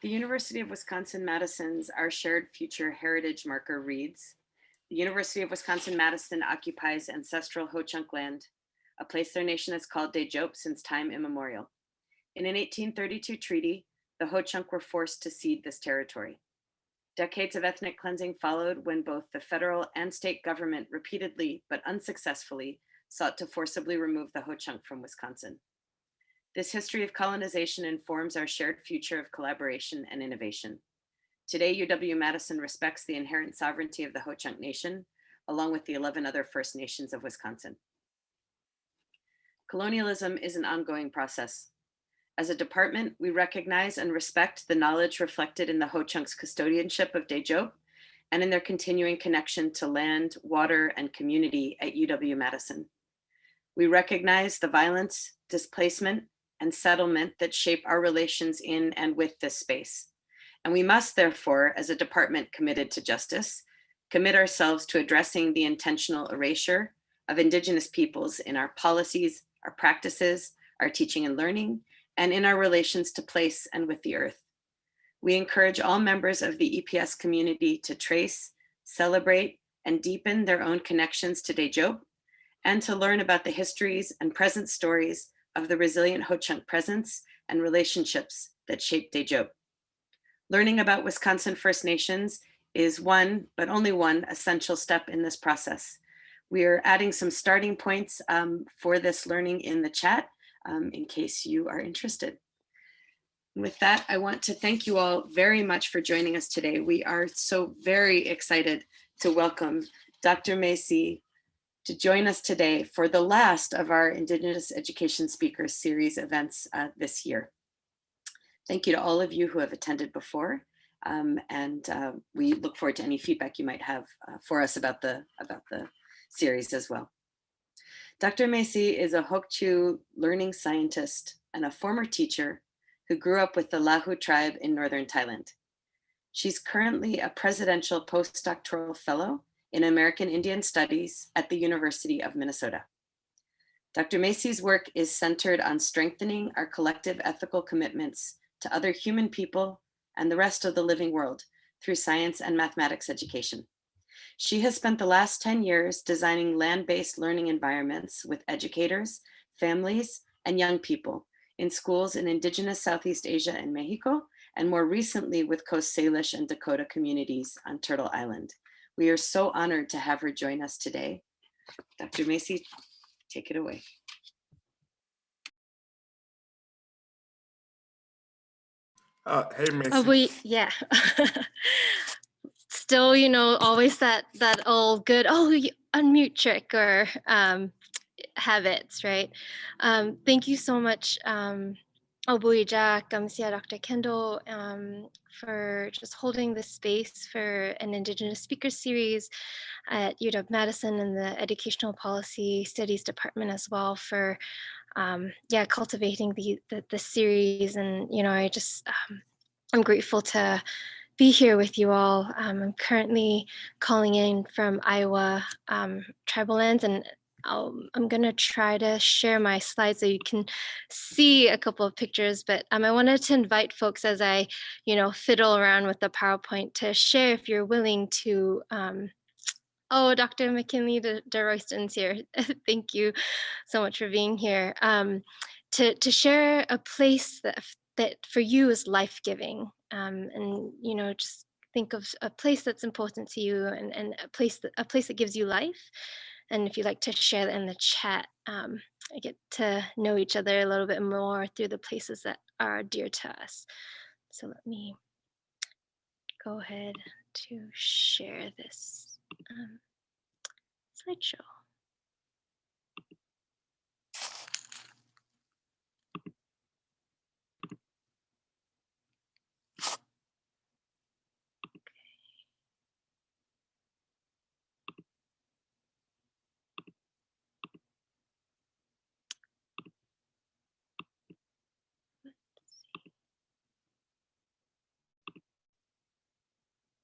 The University of Wisconsin-Madison's Our Shared Future Heritage Marker reads, the University of Wisconsin-Madison occupies ancestral Ho-Chunk land, a place their nation has called Daejeop since time immemorial. In an 1832 treaty, the Ho-Chunk were forced to cede this territory. Decades of ethnic cleansing followed when both the federal and state government repeatedly, but unsuccessfully, sought to forcibly remove the Ho-Chunk from Wisconsin. This history of colonization informs our shared future of collaboration and innovation. Today, UW-Madison respects the inherent sovereignty of the Ho-Chunk Nation, along with the 11 other First Nations of Wisconsin. Colonialism is an ongoing process. As a department, we recognize and respect the knowledge reflected in the Ho-Chunk's custodianship of Daejeop and in their continuing connection to land, water, and community at UW-Madison. We recognize the violence, displacement, and settlement that shape our relations in and with this space. And we must therefore, as a department committed to justice, commit ourselves to addressing the intentional erasure of Indigenous peoples in our policies, our practices, our teaching and learning, and in our relations to place and with the earth. We encourage all members of the EPS community to trace, celebrate, and deepen their own connections to Daejeop, and to learn about the histories and present stories of the resilient Ho-Chunk presence and relationships that shape Daejeop. Learning about Wisconsin First Nations is one, but only one, essential step in this process. We are adding some starting points for this learning in the chat in case you are interested. With that, I want to thank you all very much for joining us today. We are so very excited to welcome Dr. Meixi to join us today for the last of our Indigenous Education Speakers Series events this year. Thank you to all of you who have attended before, and we look forward to any feedback you might have for us about the series as well. Dr. Meixi is a Hokchiu learning scientist and a former teacher who grew up with the Lahu tribe in northern Thailand. She's currently a Presidential Postdoctoral Fellow in American Indian Studies at the University of Minnesota. Dr. Meixi's work is centered on strengthening our collective ethical commitments to other human people and the rest of the living world through science and mathematics education. She has spent the last 10 years designing land-based learning environments with educators, families, and young people in schools in Indigenous Southeast Asia and Mexico, and more recently with Coast Salish and Dakota communities on Turtle Island. We are so honored to have her join us today. Dr. Meixi, take it away. Hey, Meixi. Yeah. Still, always that old good, unmute trick or habits, right? Thank you so much, Jack, Dr. Kendall, for just holding this space for an Indigenous speaker series at UW-Madison and the Educational Policy Studies Department as well for cultivating the series. And I'm grateful to be here with you all. I'm currently calling in from Iowa tribal lands, and I'm gonna try to share my slides so you can see a couple of pictures, but I wanted to invite folks as I, fiddle around with the PowerPoint to share if you're willing to, Dr. McKinley de Royston's here. Thank you so much for being here. To share a place that for you is life-giving, and just think of a place that's important to you and a place that gives you life. And if you'd like to share that in the chat, I get to know each other a little bit more through the places that are dear to us. So let me go ahead to share this slideshow.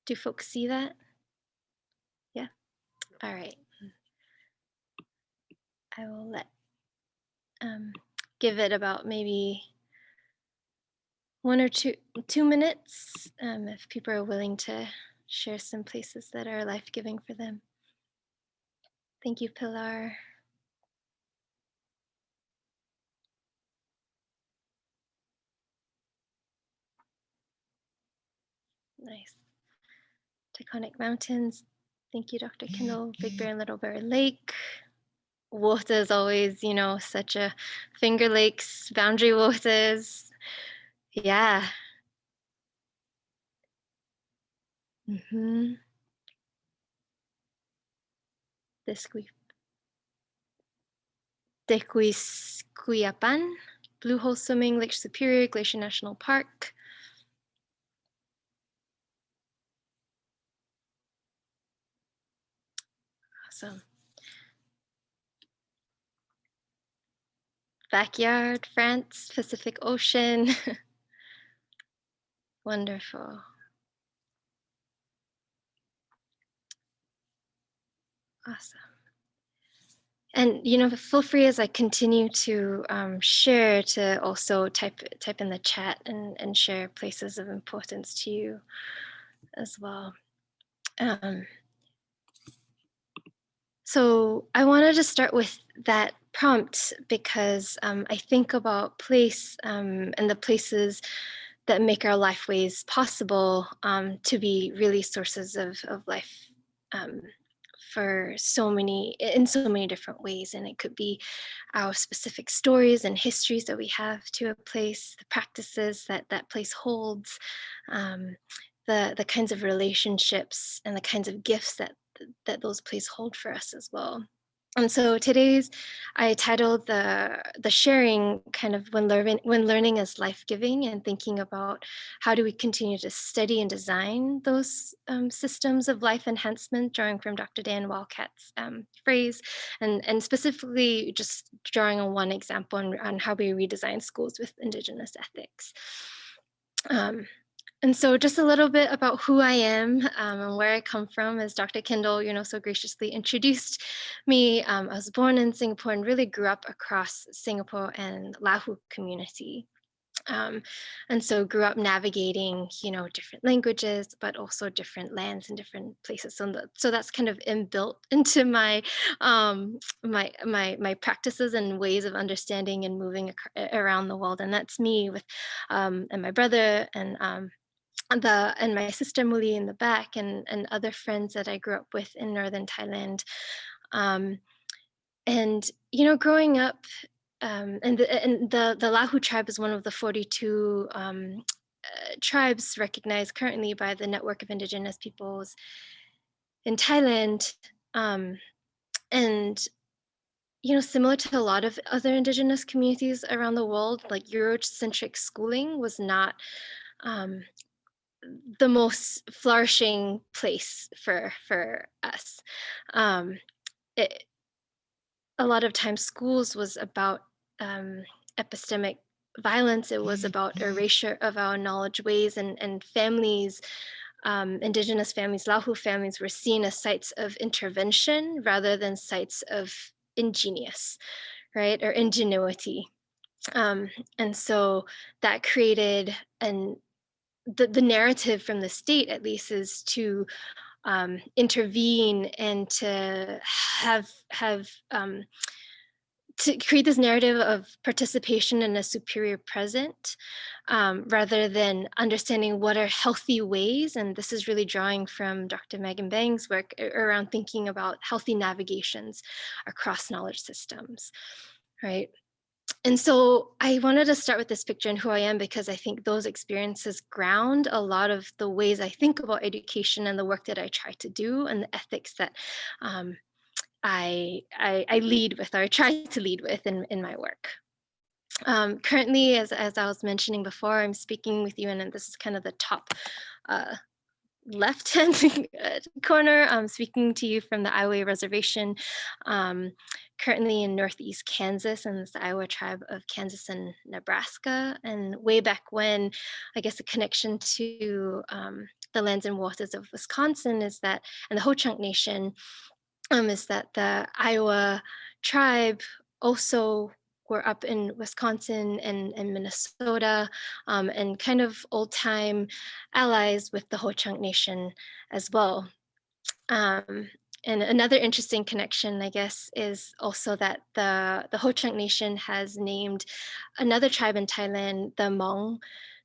Do folks see that? Yeah. All right. I will give it about maybe 1 or 2 minutes, if people are willing to share some places that are life-giving for them. Thank you, Pilar. Nice. Taconic Mountains. Thank you, Dr. Kendall. Big Bear and Little Bear Lake. Water is always, such a Finger Lakes, boundary waters. Yeah. Mm-hmm. Tequisquiapan, Blue Hole Swimming, Lake Superior, Glacier National Park. Awesome. Backyard, France, Pacific Ocean. Wonderful. Awesome. And feel free as I continue to share to also type in the chat and share places of importance to you as well. So I wanted to start with that prompt because I think about place and the places that make our lifeways possible to be really sources of life for in so many different ways. And it could be our specific stories and histories that we have to a place, the practices that that place holds, the kinds of relationships and the kinds of gifts that those places hold for us as well. And so I titled the sharing kind of when learning is life-giving, and thinking about how do we continue to study and design those systems of life enhancement, drawing from Dr. Dan Walcott's phrase, and specifically just drawing on one example on how we redesign schools with Indigenous ethics. And so just a little bit about who I am and where I come from. As Dr. Kendall, so graciously introduced me. I was born in Singapore and really grew up across Singapore and Lahu community. And so grew up navigating, different languages, but also different lands and different places. So that's kind of inbuilt into my my practices and ways of understanding and moving around the world. And that's me with and my brother and my sister Muli in the back, and other friends that I grew up with in northern Thailand. And growing up, and the Lahu tribe is one of the 42 tribes recognized currently by the Network of Indigenous Peoples in Thailand. And similar to a lot of other Indigenous communities around the world, like Eurocentric schooling was not the most flourishing place for us. A lot of times schools was about epistemic violence. It was about erasure of our knowledge ways, and families, Indigenous families, Lahu families, were seen as sites of intervention rather than sites of ingenious, right, or ingenuity. And so that created the narrative from the state, at least, is to intervene and to have to create this narrative of participation in a superior present, rather than understanding what are healthy ways. And this is really drawing from Dr. Megan Bang's work around thinking about healthy navigations across knowledge systems, right? And so I wanted to start with this picture and who I am, because I think those experiences ground a lot of the ways I think about education and the work that I try to do, and the ethics that I lead with, or I try to lead with in my work. Currently, as I was mentioning before, I'm speaking with you, and this is kind of the top left-hand corner. I'm speaking to you from the Iowa Reservation, currently in Northeast Kansas, and it's the Iowa tribe of Kansas and Nebraska. And way back when, I guess a connection to the lands and waters of Wisconsin is that, and the Ho-Chunk Nation, is that the Iowa tribe also were up in Wisconsin and Minnesota, and kind of old-time allies with the Ho-Chunk Nation as well. And another interesting connection, I guess, is also that the Ho-Chunk Nation has named another tribe in Thailand, the Hmong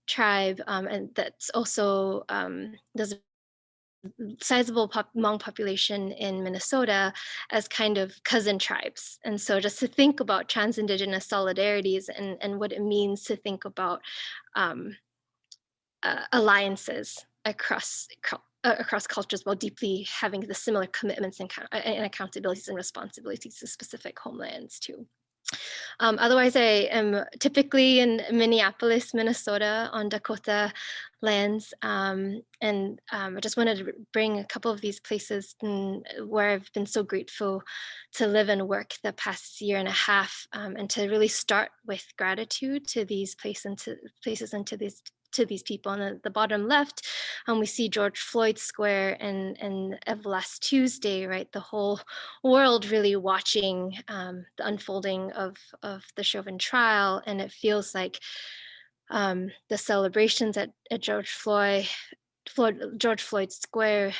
tribe, and that's also there's a sizable Hmong population in Minnesota as kind of cousin tribes. And so just to think about trans-Indigenous solidarities and what it means to think about um, alliances across cultures while deeply having the similar commitments and accountabilities and responsibilities to specific homelands too. Otherwise, I am typically in Minneapolis, Minnesota, on Dakota lands, and I just wanted to bring a couple of these places where I've been so grateful to live and work the past year and a half, and to really start with gratitude to these places and to these people. On the bottom left, we see George Floyd Square and of last Tuesday, right? The whole world really watching the unfolding of the Chauvin trial, and it feels like the celebrations at George Floyd Square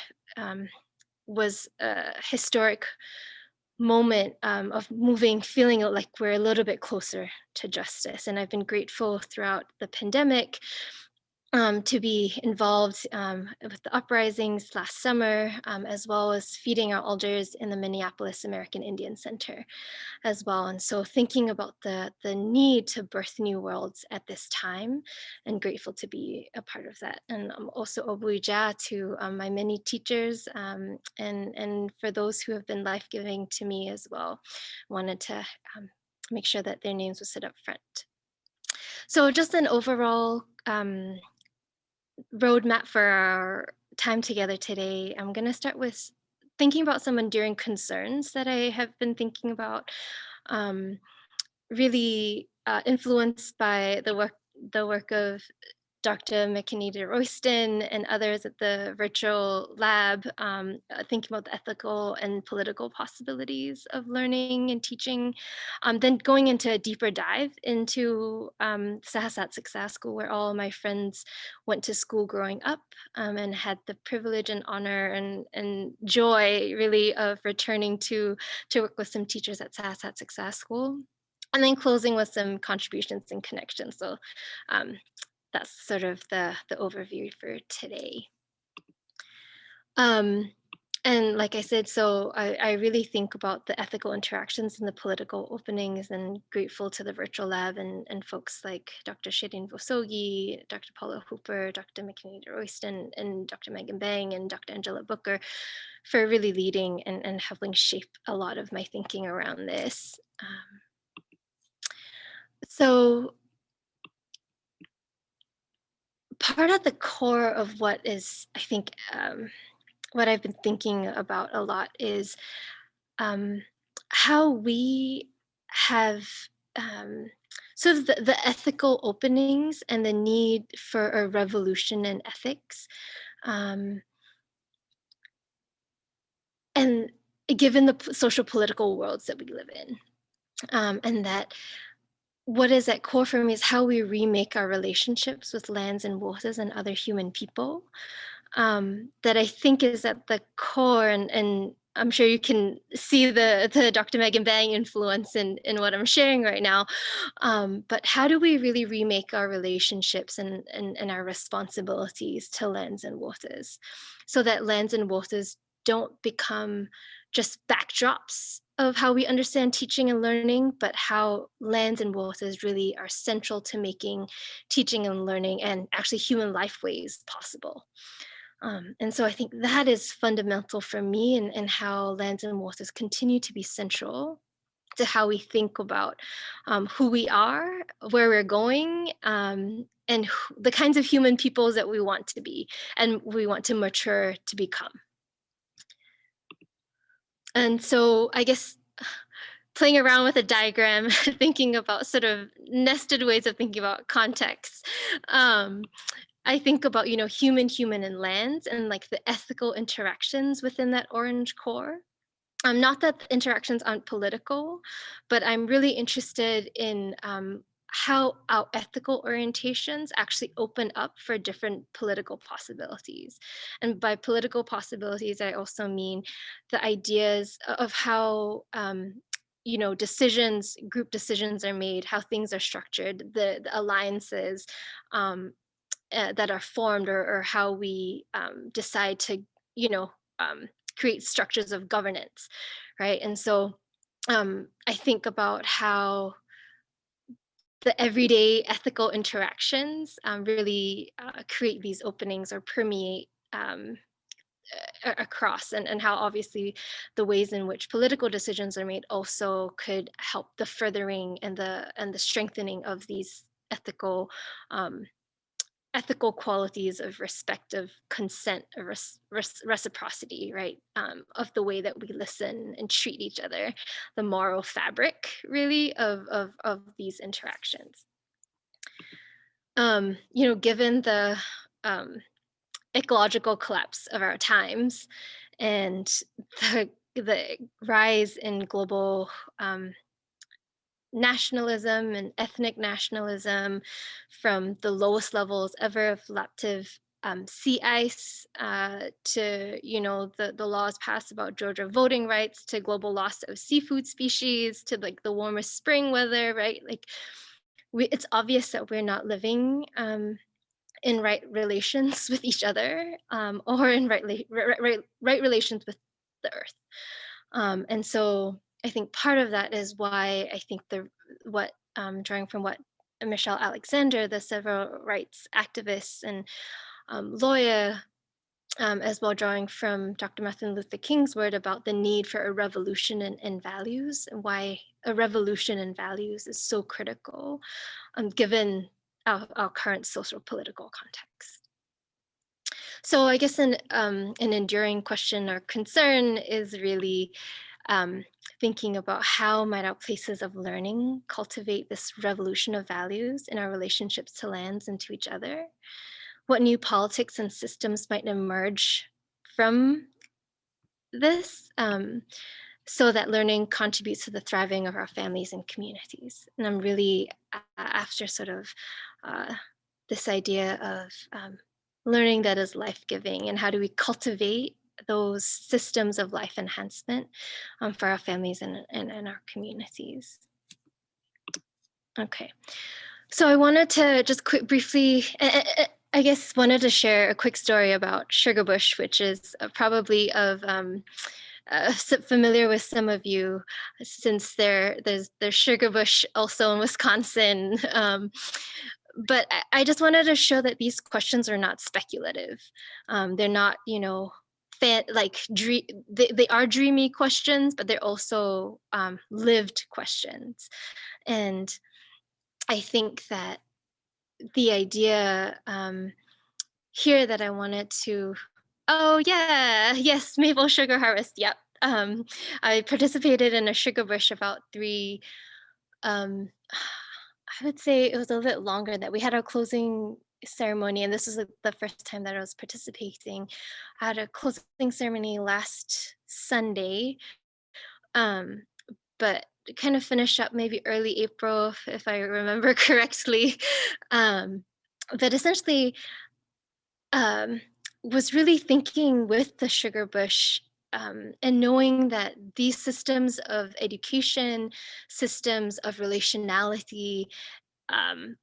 was a historic moment of feeling like we're a little bit closer to justice. And I've been grateful throughout the pandemic to be involved with the uprisings last summer, as well as feeding our elders in the Minneapolis American Indian Center as well. And so thinking about the need to birth new worlds at this time, and grateful to be a part of that. And I'm also obuija to my many teachers, and for those who have been life-giving to me as well. Wanted to make sure that their names were set up front. So just an overall roadmap for our time together today. I'm going to start with thinking about some enduring concerns that I have been thinking about, really influenced by the work of Dr. McKinney Royston and others at the virtual lab, thinking about the ethical and political possibilities of learning and teaching. Then going into a deeper dive into Sahasat Siksa School, where all my friends went to school growing up, and had the privilege and honor and joy really of returning to work with some teachers at Sahasat Siksa School. And then closing with some contributions and connections. So that's sort of the overview for today. And like I said, so I really think about the ethical interactions and the political openings, and grateful to the virtual lab and folks like Dr. Shirin Vosogi, Dr. Paula Hooper, Dr. McKinney Royston, and Dr. Megan Bang, and Dr. Angela Booker for really leading and helping shape a lot of my thinking around this. So part at the core of what is, I think, what I've been thinking about a lot is how we have sort of the ethical openings and the need for a revolution in ethics. And given the social political worlds that we live in, and that what is at core for me is how we remake our relationships with lands and waters and other human people. That I think is at the core, and I'm sure you can see the Dr. Megan Bang influence in what I'm sharing right now. But how do we really remake our relationships and our responsibilities to lands and waters, so that lands and waters don't become just backdrops of how we understand teaching and learning, but how lands and waters really are central to making teaching and learning and actually human lifeways possible. And so I think that is fundamental for me, and how lands and waters continue to be central to how we think about who we are, where we're going, and the kinds of human peoples that we want to be and we want to mature to become. And so I guess playing around with a diagram, thinking about sort of nested ways of thinking about context. I think about, human, and lands, and like the ethical interactions within that orange core. Not that the interactions aren't political, but I'm really interested in how our ethical orientations actually open up for different political possibilities. And by political possibilities, I also mean the ideas of how decisions, group decisions are made, how things are structured, the alliances that are formed, or how we decide to, you know, create structures of governance, right? And so I think about how the everyday ethical interactions really create these openings or permeate across, and how obviously the ways in which political decisions are made also could help the furthering and the strengthening of these um, ethical qualities of respect, of consent, of reciprocity, right? Of the way that we listen and treat each other, the moral fabric, really, of these interactions. Given the ecological collapse of our times and the rise in global nationalism and ethnic nationalism from the lowest levels ever of laptive sea ice to the laws passed about Georgia voting rights, to global loss of seafood species, to like the warmest spring weather, right? Like it's obvious that we're not living in right relations with each other, or in right relations with the earth. And so I think part of that is why I think drawing from what Michelle Alexander, the civil rights activist and lawyer, as well drawing from Dr. Martin Luther King's word about the need for a revolution in values, and why a revolution in values is so critical, given our current social political context. So I guess an enduring question or concern is really thinking about how might our places of learning cultivate this revolution of values in our relationships to lands and to each other? What new politics and systems might emerge from this, so that learning contributes to the thriving of our families and communities? And I'm really after sort of this idea of learning that is life-giving, and how do we cultivate those systems of life enhancement for our families and our communities. Okay, so I wanted to just briefly, I guess, wanted to share a quick story about sugarbush, which is probably of familiar with some of you, since there's sugarbush also in Wisconsin. But I just wanted to show that these questions are not speculative. They're not, they are dreamy questions, but they're also lived questions. And I think that the idea here that I wanted to, oh yeah, yes, maple sugar harvest, yep. I participated in a sugar bush about I would say it was a little bit longer, that we had our closing ceremony, and this was the first time that I was participating. I had a closing ceremony last Sunday, but kind of finished up maybe early April, if I remember correctly. But essentially, was really thinking with the sugar bush, and knowing that these systems of education, systems of relationality,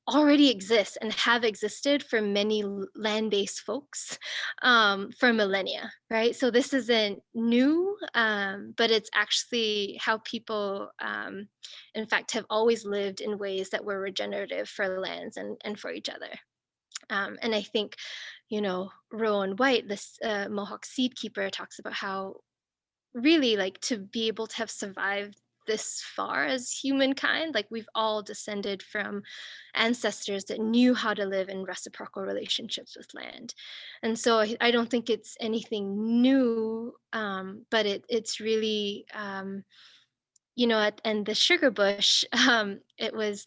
already exist and have existed for many land-based folks for millennia, right? So this isn't new, but it's actually how people, in fact, have always lived in ways that were regenerative for lands and for each other. And I think, Rowan White, this Mohawk seed keeper, talks about how really, like, to be able to have survived this far as humankind, like, we've all descended from ancestors that knew how to live in reciprocal relationships with land. And so I don't think it's anything new, but it's really, and the sugar bush, it was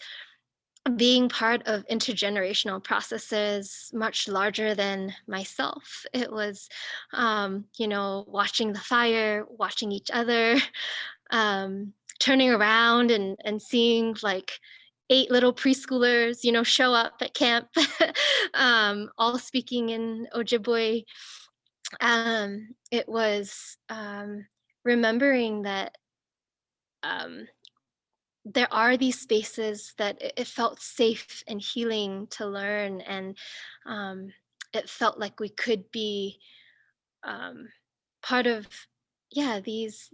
being part of intergenerational processes much larger than myself. It was, watching the fire, watching each other, turning around and seeing like 8 little preschoolers, show up at camp, all speaking in Ojibwe. It was remembering that um, there are these spaces that it felt safe and healing to learn, and um, it felt like we could be um, part of, yeah, these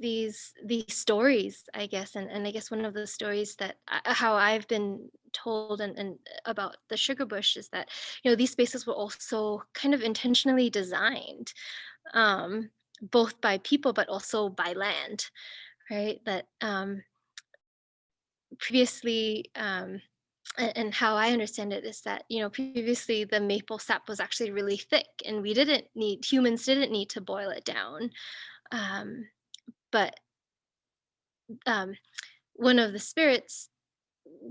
stories, I guess. And I guess one of the stories that how I've been told and about the sugar bush is that these spaces were also kind of intentionally designed, um, both by people but also by land, right? That previously, and how I understand it is that previously the maple sap was actually really thick, and humans didn't need to boil it down, um, but um, one of the spirits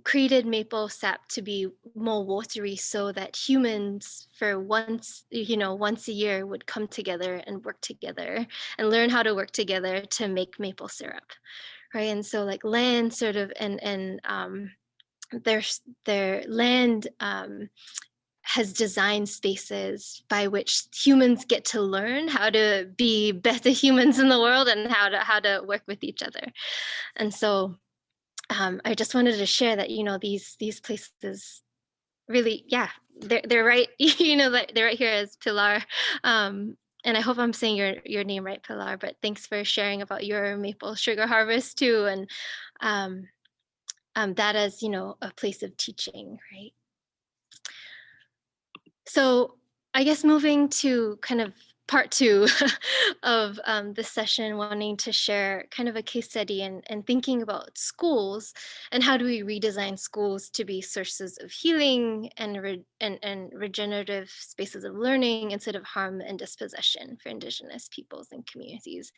created maple sap to be more watery so that humans for once a year would come together and work together and learn how to work together to make maple syrup, right? And so like land sort of and their their land has designed spaces by which humans get to learn how to be better humans in the world and how to work with each other. And so I just wanted to share that these places really, yeah, they're right. They're right here as Pilar. And I hope I'm saying your name right, Pilar. But thanks for sharing about your maple sugar harvest too, and um, that as a place of teaching, right? So I guess moving to kind of part two of this session, wanting to share kind of a case study and thinking about schools and how do we redesign schools to be sources of healing and regenerative spaces of learning instead of harm and dispossession for Indigenous peoples and communities.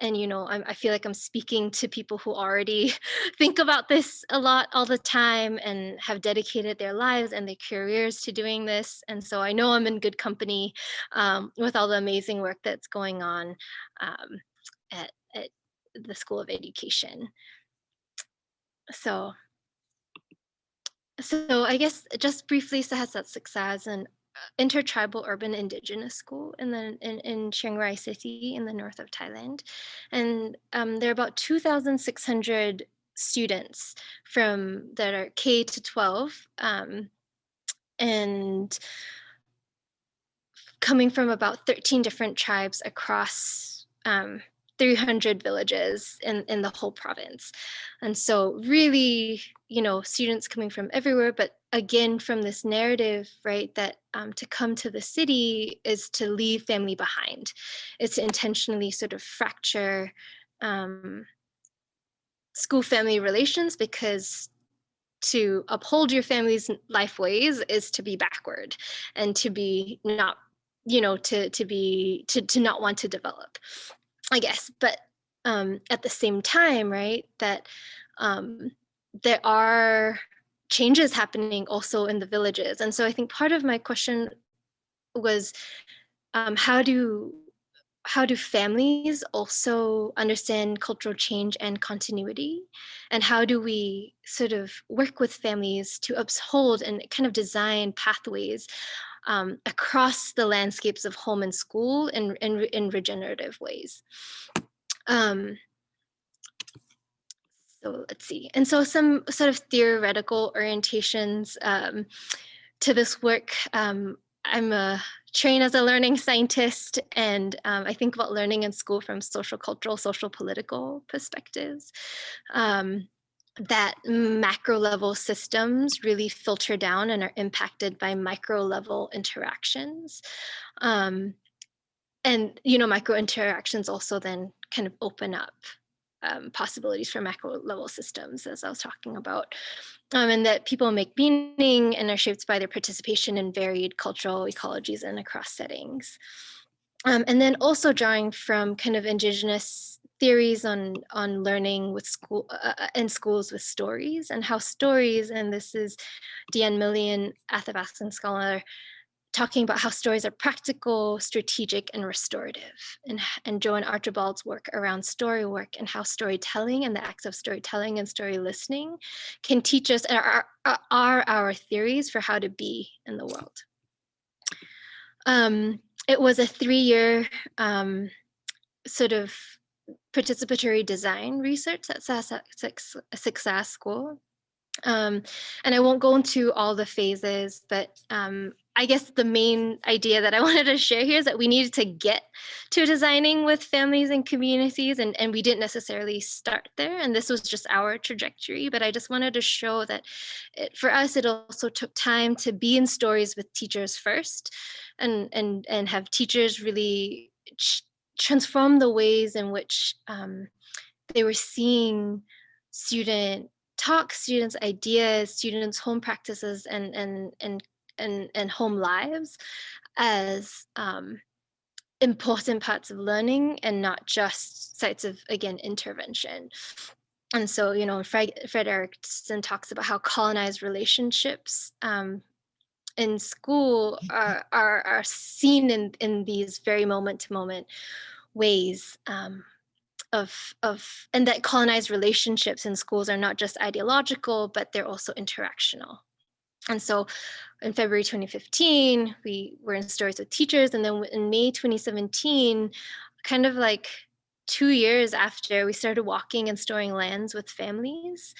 And I feel like I'm speaking to people who already think about this a lot all the time and have dedicated their lives and their careers to doing this. And so I know I'm in good company with all the amazing work that's going on at the School of Education. So I guess just briefly, Sahasat Siksa is an intertribal urban Indigenous school in Chiang Rai City in the north of Thailand. And there are about 2,600 students that are K to 12, and coming from about 13 different tribes across 300 villages in the whole province. And so really, students coming from everywhere, but again, from this narrative, right, that to come to the city is to leave family behind. It's to intentionally sort of fracture school-family relations, because to uphold your family's life ways is to be backward and to be not, to not want to develop, I guess. But at the same time, right, that there are changes happening also in the villages. And so I think part of my question was how do families also understand cultural change and continuity? And how do we sort of work with families to uphold and kind of design pathways across the landscapes of home and school in regenerative ways? So let's see. And so some sort of theoretical orientations to this work. I'm trained as a learning scientist, and I think about learning in school from sociocultural, social political perspectives. That macro level systems really filter down and are impacted by micro level interactions. And micro interactions also then kind of open up possibilities for macro level systems, as I was talking about. And that people make meaning and are shaped by their participation in varied cultural ecologies and across settings. And then also drawing from kind of Indigenous theories on learning with school in schools with stories, and how stories, and this is Deanne Millian, Athabascan scholar, talking about how stories are practical, strategic, and restorative, and Joan Archibald's work around story work and how storytelling and the acts of storytelling and story listening can teach us, are our theories for how to be in the world. It was a 3-year sort of participatory design research at Success School. And I won't go into all the phases, but I guess the main idea that I wanted to share here is that we needed to get to designing with families and communities, and we didn't necessarily start there. And this was just our trajectory, but I just wanted to show that for us, it also took time to be in stories with teachers first, and have teachers really transform the ways in which they were seeing students' ideas, students' home practices, and home lives as important parts of learning, and not just sites of, again, intervention. And so, Fred Erickson talks about how colonized relationships in school are seen in these very moment-to-moment ways, and that colonized relationships in schools are not just ideological, but they're also interactional. And so in February 2015, we were in stories with teachers. And then in May 2017, kind of like 2 years after, we started walking and storing lands with families,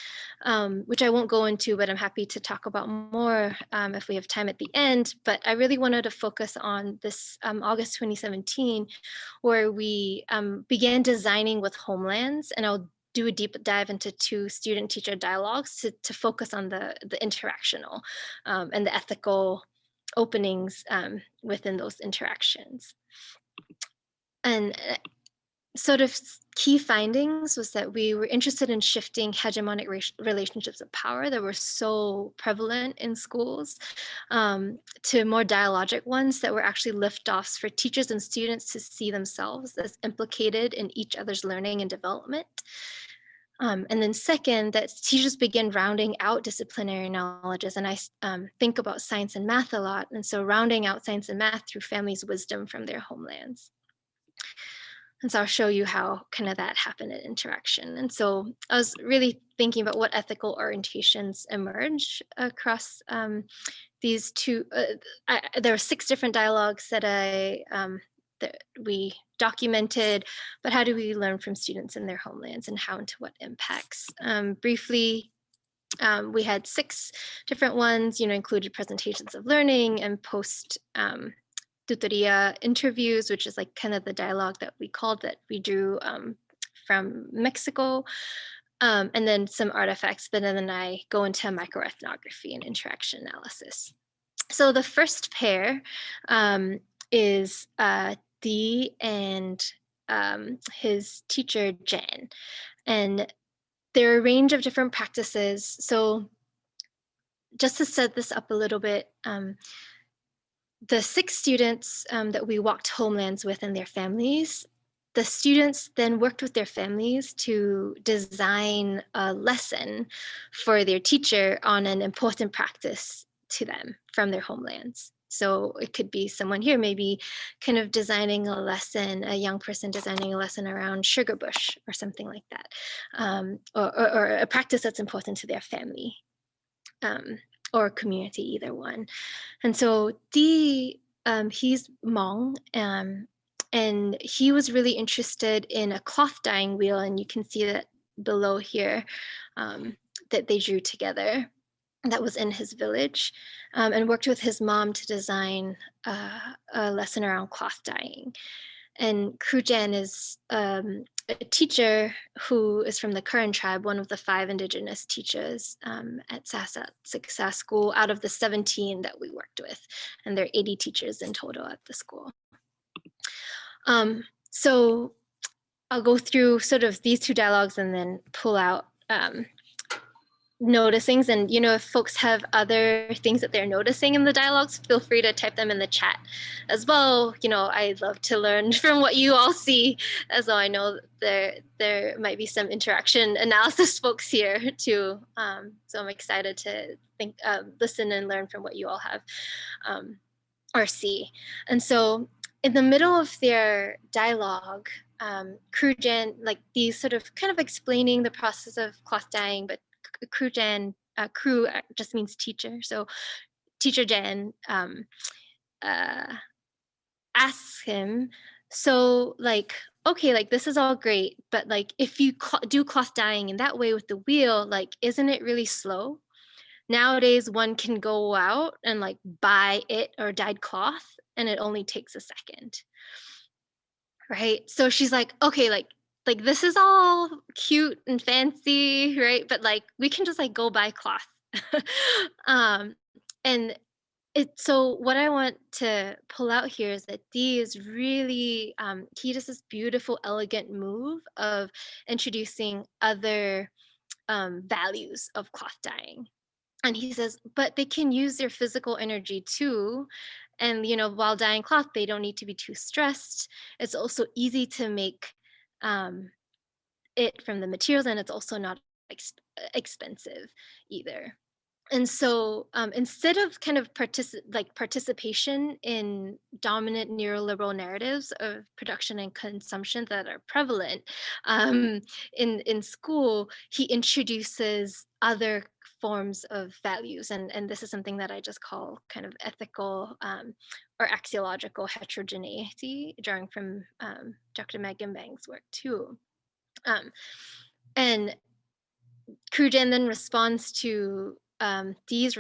which I won't go into, but I'm happy to talk about more if we have time at the end. But I really wanted to focus on this August 2017, where we began designing with homelands, and I'll do a deep dive into 2 student-teacher dialogues to focus on the interactional and the ethical openings within those interactions. And sort of key findings was that we were interested in shifting hegemonic relationships of power that were so prevalent in schools to more dialogic ones that were actually liftoffs for teachers and students to see themselves as implicated in each other's learning and development. And then second, that teachers begin rounding out disciplinary knowledges. And I think about science and math a lot. And so rounding out science and math through families' wisdom from their homelands. And so I'll show you how kind of that happened in interaction. And so I was really thinking about what ethical orientations emerge across these 2. There were 6 different dialogues that that we documented, but how do we learn from students in their homelands, and how and to what impacts? Briefly, we had 6 different ones, included presentations of learning and post tutoria interviews, which is like kind of the dialogue that we drew from Mexico, and then some artifacts, but then I go into microethnography and interaction analysis. So the first pair is Dee and his teacher, Jan. And there are a range of different practices. So just to set this up a little bit, the 6 students that we walked homelands with and their families, the students then worked with their families to design a lesson for their teacher on an important practice to them from their homelands. So it could be someone here, maybe kind of designing a lesson, a young person designing a lesson around sugar bush or something like that, or a practice that's important to their family. Or community, either one. And so he's Hmong, and he was really interested in a cloth dyeing wheel, and you can see that below here that they drew together. That was in his village, and worked with his mom to design a lesson around cloth dyeing. And Krujan is a teacher who is from the Karen tribe, one of the 5 indigenous teachers at Success School out of the 17 that we worked with. And there are 80 teachers in total at the school. So I'll go through sort of these 2 dialogues and then pull out noticings. And, if folks have other things that they're noticing in the dialogues, feel free to type them in the chat as well. I love to learn from what you all see, as though I know there might be some interaction analysis folks here too. So I'm excited to listen and learn from what you all have or see. And so in the middle of their dialogue, Crew Jen, like these sort of kind of explaining the process of cloth dyeing, but Crew Jen, crew just means teacher. So teacher Jen asks him, so like, okay, like this is all great, but like if you do cloth dyeing in that way with the wheel, like, isn't it really slow? Nowadays, one can go out and like buy it or dyed cloth, and it only takes a second. Right? So she's like, okay, like this is all cute and fancy, right? But like we can just like go buy cloth. And so what I want to pull out here is that Dee is really he does this beautiful, elegant move of introducing other values of cloth dyeing. And he says, but they can use their physical energy too. And, while dyeing cloth, they don't need to be too stressed. It's also easy to make it from the materials, and it's also not expensive either. And so instead of kind of participation in dominant neoliberal narratives of production and consumption that are prevalent in school, he introduces other forms of values. And this is something that I just call kind of ethical or axiological heterogeneity, drawing from Dr. Megan Bang's work too. And Krujan then responds to Dee's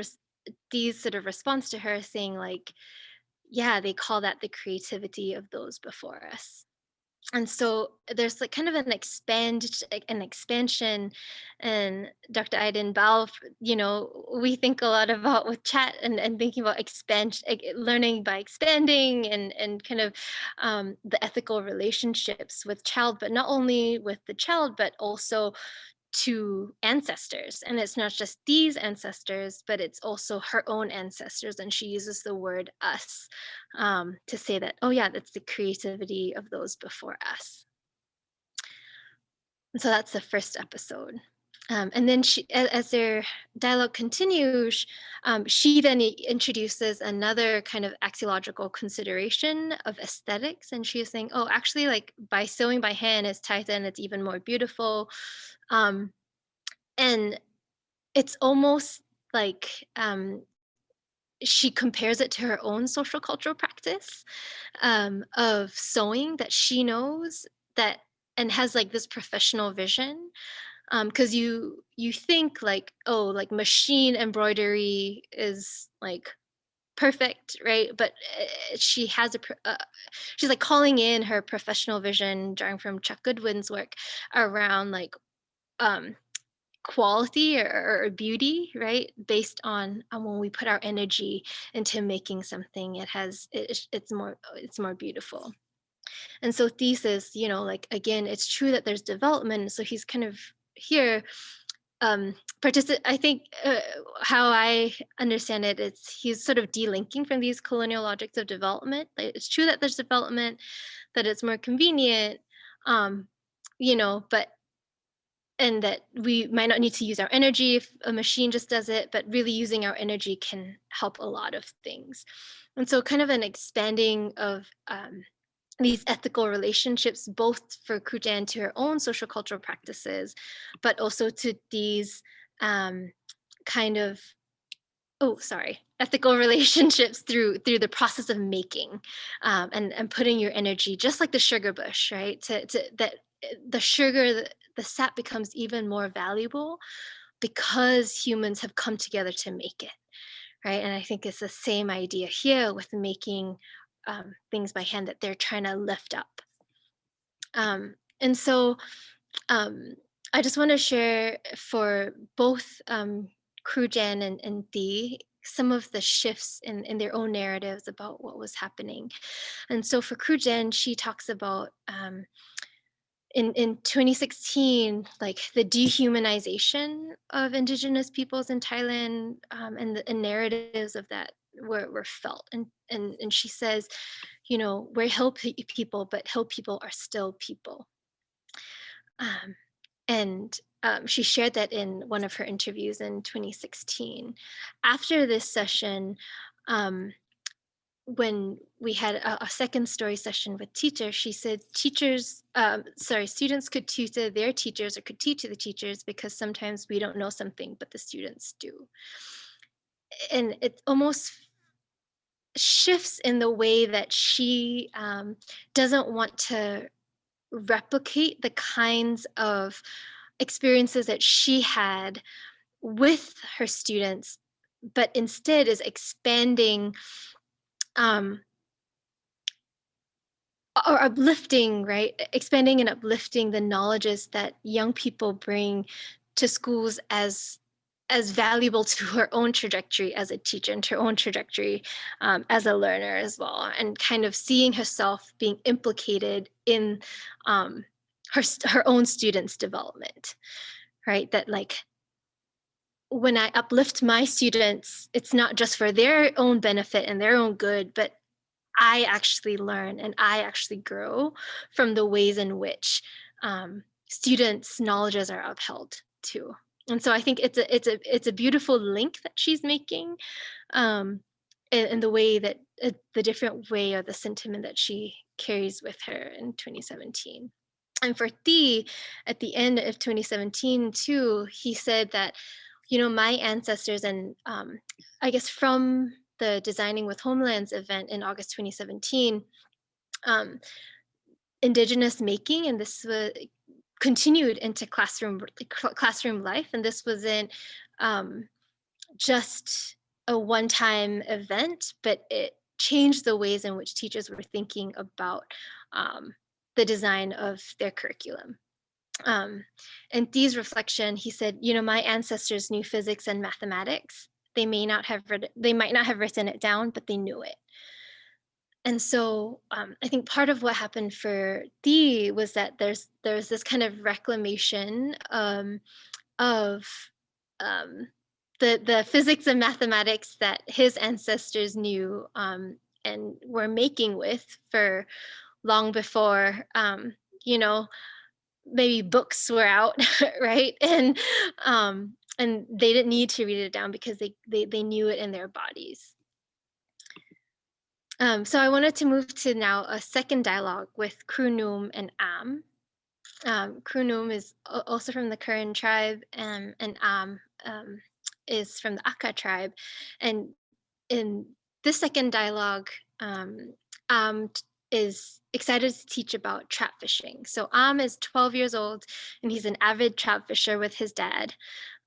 sort of response to her, saying like, yeah, they call that the creativity of those before us. And so there's like kind of an expansion. And Dr. Aiden Bao, we think a lot about with chat and thinking about learning by expanding, and kind of the ethical relationships with child, but not only with the child, but also to ancestors. And it's not just these ancestors, but it's also her own ancestors. And she uses the word us to say that, oh yeah, that's the creativity of those before us. And so that's the first episode. And then as their dialogue continues, she then introduces another kind of axiological consideration of aesthetics. And she is saying, oh, actually, like by sewing by hand is Titan, it's even more beautiful. And it's almost like she compares it to her own social cultural practice of sewing that she knows that, and has like this professional vision. Because you think like, oh, like machine embroidery is like perfect, right? But she has she's like calling in her professional vision, drawing from Chuck Goodwin's work around like quality or beauty, right? Based on when we put our energy into making something, it's more beautiful. And so thesis, like again, it's true that there's development. So he's kind of here I think how I understand it, he's sort of delinking from these colonial logics of development. It's true that there's development, that it's more convenient, but and that we might not need to use our energy if a machine just does it, but really using our energy can help a lot of things. And so kind of an expanding of these ethical relationships, both for Kujan to her own social cultural practices, but also to these kind of ethical relationships through the process of making and putting your energy, just like the sugar bush, right? To that the sugar, the sap becomes even more valuable because humans have come together to make it, right? And I think it's the same idea here with making things by hand that they're trying to lift up. And so I just want to share for both Krujan and Dee some of the shifts in their own narratives about what was happening. And so for Krujan, she talks about in 2016, like the dehumanization of Indigenous peoples in Thailand, and narratives of that were felt. And she says, we're people, but hill people are still people. And she shared that in one of her interviews in 2016. After this session, when we had a second story session with teachers, she said students could tutor their teachers or could teach the teachers because sometimes we don't know something, but the students do. And it almost shifts in the way that she doesn't want to replicate the kinds of experiences that she had with her students, but instead is expanding or uplifting, right? Expanding and uplifting the knowledges that young people bring to schools as valuable to her own trajectory as a teacher and her own trajectory as a learner as well, and kind of seeing herself being implicated in her own students' development, right? That like when I uplift my students, it's not just for their own benefit and their own good, but I actually learn and I actually grow from the ways in which students' knowledges are upheld too. And so I think it's a beautiful link that she's making, in the way that the different way or the sentiment that she carries with her in 2017. And for Thi, at the end of 2017 too, he said that, my ancestors, and I guess from the Designing with Homelands event in August 2017, Indigenous making, and this was continued into classroom life, and this wasn't just a one-time event, but it changed the ways in which teachers were thinking about the design of their curriculum. And Thi's reflection, he said, my ancestors knew physics and mathematics. They might not have written it down, but they knew it. And so I think part of what happened for Thi was that there's this kind of reclamation of the physics and mathematics that his ancestors knew and were making with for long before maybe books were out, right? And they didn't need to read it down because they knew it in their bodies. So I wanted to move to now a second dialogue with Krunum and Am. Krunum is also from the Karen tribe, and Am is from the Aka tribe. And in this second dialogue, Am is excited to teach about trap fishing. So Am is 12 years old, and he's an avid trap fisher with his dad.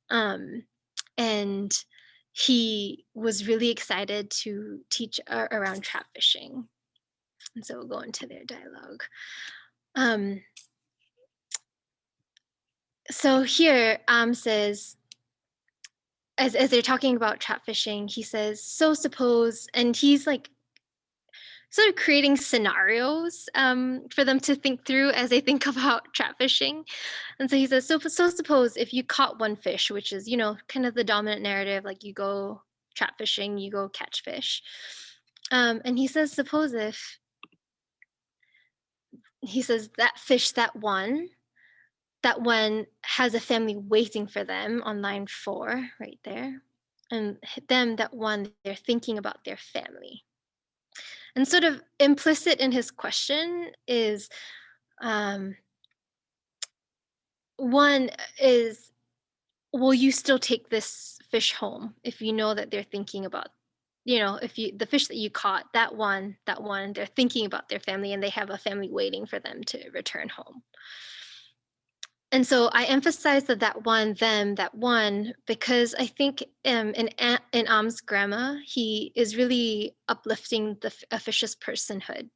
And he was really excited to teach around trap fishing. And so we'll go into their dialogue. So here, Am says, as they're talking about trap fishing, he says, so suppose, and he's like sort of creating scenarios for them to think through as they think about trap fishing. And so he says, so suppose if you caught one fish, which is, kind of the dominant narrative, like you go trap fishing, you go catch fish. And he says, suppose if, he says that fish, that one has a family waiting for them on line 4 right there. And them, that one, they're thinking about their family. And sort of implicit in his question is, one is, will you still take this fish home if you know that they're thinking about, if the fish that you caught, that one, they're thinking about their family and they have a family waiting for them to return home. And so I emphasize that one, because I think in Am's grammar, he is really uplifting a fish's personhood.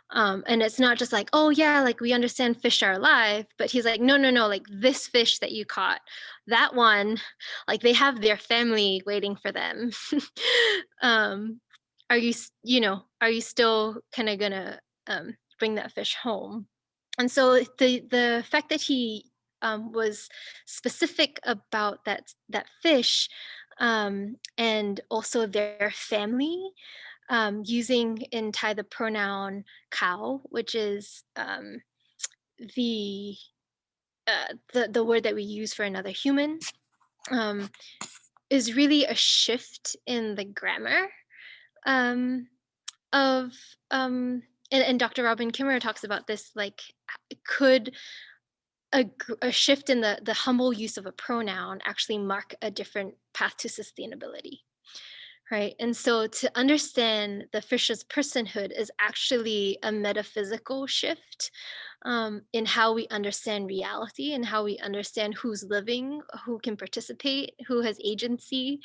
And it's not just like, oh yeah, like we understand fish are alive, but he's like, no, like this fish that you caught, that one, like they have their family waiting for them. Are you still kind of gonna bring that fish home? And so the fact that he was specific about that fish, and also their family, using in Thai the pronoun cow, which is the the word that we use for another human, um, is really a shift in the grammar, um, of and Dr. Robin Kimmerer talks about this, like, could a shift in the humble use of a pronoun actually mark a different path to sustainability, right? And so to understand the fish's personhood is actually a metaphysical shift, in how we understand reality and how we understand who's living, who can participate, who has agency,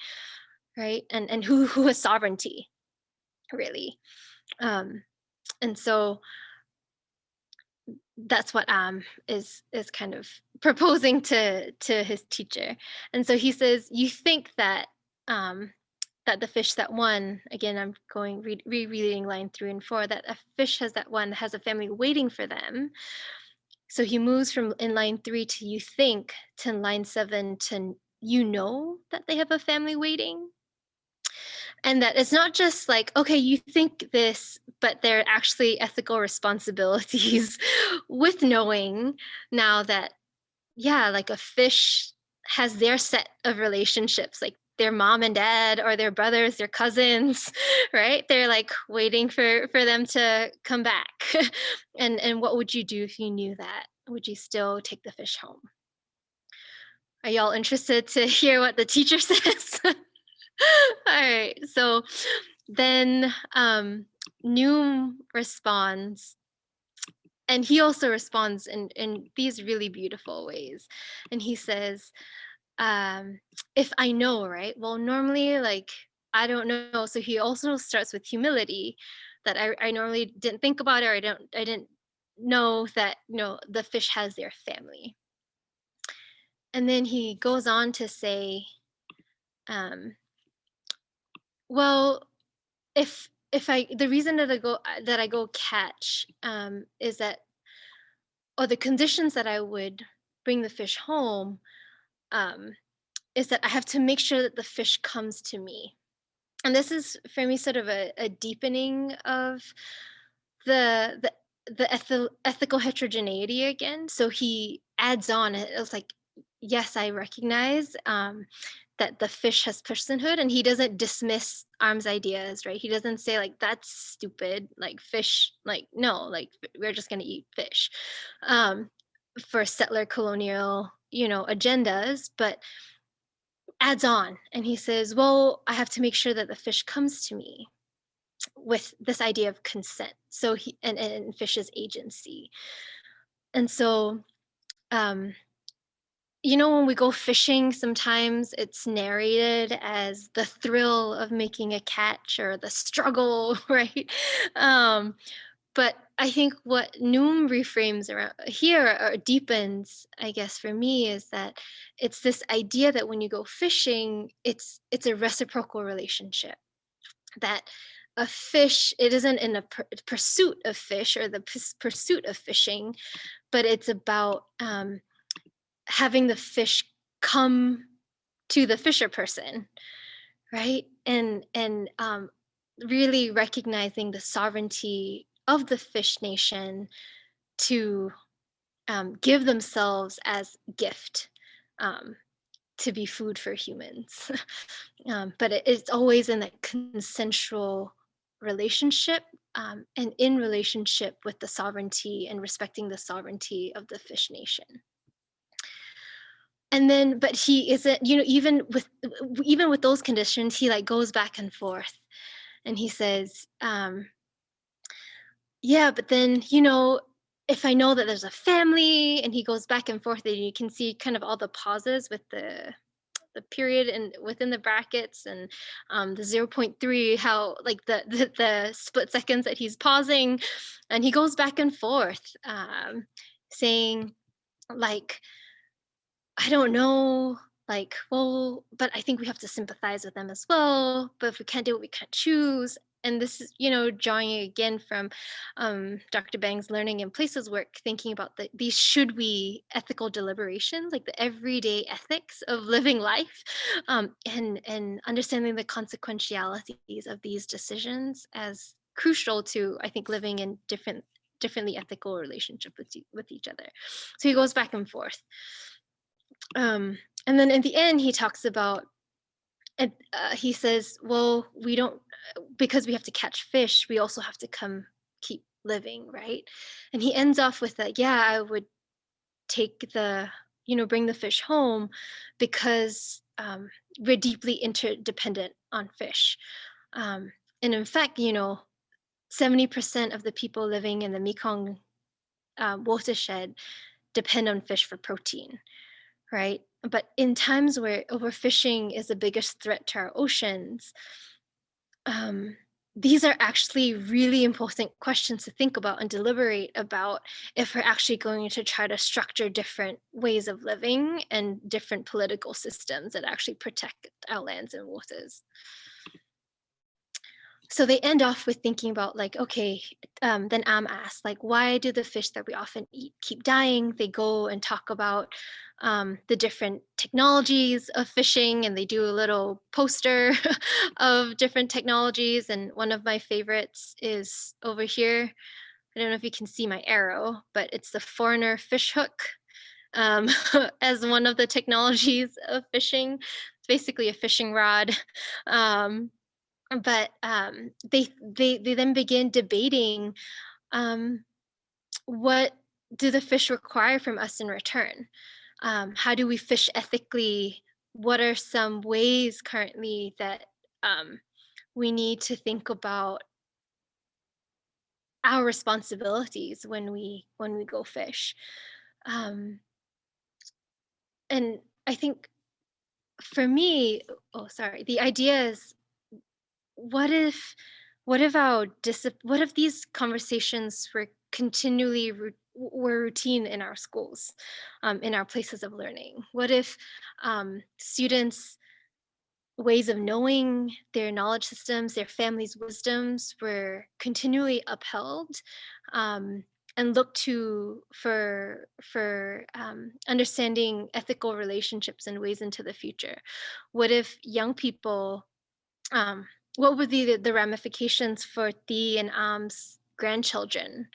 right? And who has sovereignty, really. Um, and so that's what is kind of proposing to his teacher. And so he says, you think that that the fish that won, again, I'm going rereading line 3 and 4, that a fish has that one has a family waiting for them. So he moves from in line 3 to you think to line 7 to you know that they have a family waiting. And that it's not just like, okay, you think this, but there are actually ethical responsibilities with knowing now that, yeah, like a fish has their set of relationships, like their mom and dad or their brothers, their cousins, right? They're like waiting for them to come back. And what would you do if you knew that? Would you still take the fish home? Are y'all interested to hear what the teacher says? All right. So then Noom responds, and he also responds in these really beautiful ways. And he says, if I know, right? Well, normally, like, I don't know. So he also starts with humility, that I normally didn't think about it, or I didn't know that, the fish has their family. And then he goes on to say, um, well, if I the reason that I go catch, is that, or the conditions that I would bring the fish home, um, is that I have to make sure that the fish comes to me. And this is for me sort of a deepening of the ethical heterogeneity again. So he adds on, it was like, yes, I recognize, that the fish has personhood, and he doesn't dismiss Arm's ideas, right? He doesn't say like, that's stupid, like fish, like, no, like we're just going to eat fish, um, for settler colonial, agendas, but adds on, and he says, well, I have to make sure that the fish comes to me with this idea of consent, so he and fish's agency. And so, um when we go fishing, sometimes it's narrated as the thrill of making a catch or the struggle, right? um but I think what Noom reframes around here, or deepens, I guess, for me, is that it's this idea that when you go fishing, it's a reciprocal relationship. That a fish, it isn't in a pursuit of fish, or the pursuit of fishing, but it's about, having the fish come to the fisher person, right? And really recognizing the sovereignty of the fish nation to, give themselves as gift, um, to be food for humans. But it's always in that consensual relationship, and in relationship with the sovereignty and respecting the sovereignty of the fish nation. And then, but he isn't, even with those conditions, he like goes back and forth, and he says, yeah, but then, if I know that there's a family, and he goes back and forth, and you can see kind of all the pauses with the period and within the brackets, and the 0.3, how like the split seconds that he's pausing, and he goes back and forth, saying, like, I don't know, like, well, but I think we have to sympathize with them as well, but if we can't do it, we can't choose. and this is, drawing again from Dr. Bang's Learning in Places work, thinking about these should we ethical deliberations, like the everyday ethics of living life, and understanding the consequentialities of these decisions as crucial to, I think, living in differently ethical relationship with each other. So he goes back and forth. And then in the end, he talks about, and he says, well, we don't, because we have to catch fish, we also have to keep living, right? And he ends off with that, yeah, I would bring the fish home because we're deeply interdependent on fish. And in fact, 70% of the people living in the Mekong watershed depend on fish for protein, right? But in times where overfishing is the biggest threat to our oceans, these are actually really important questions to think about and deliberate about if we're actually going to try to structure different ways of living and different political systems that actually protect our lands and waters. So they end off with thinking about like, okay, then Am asks, like, why do the fish that we often eat keep dying? They go and talk about the different technologies of fishing, and they do a little poster of different technologies. And one of my favorites is over here. I don't know if you can see my arrow, but it's the foreigner fish hook as one of the technologies of fishing. It's basically a fishing rod. But they then begin debating, what do the fish require from us in return? How do we fish ethically? What are some ways currently that we need to think about our responsibilities when we go fish? And I think for me, oh sorry, the idea is, what if what if these conversations were continually were routine in our schools, in our places of learning? What if students' ways of knowing, their knowledge systems, their families' wisdoms were continually upheld, and looked to for understanding ethical relationships and ways into the future? What if young people, um, what would be the ramifications for Thee and Am's grandchildren,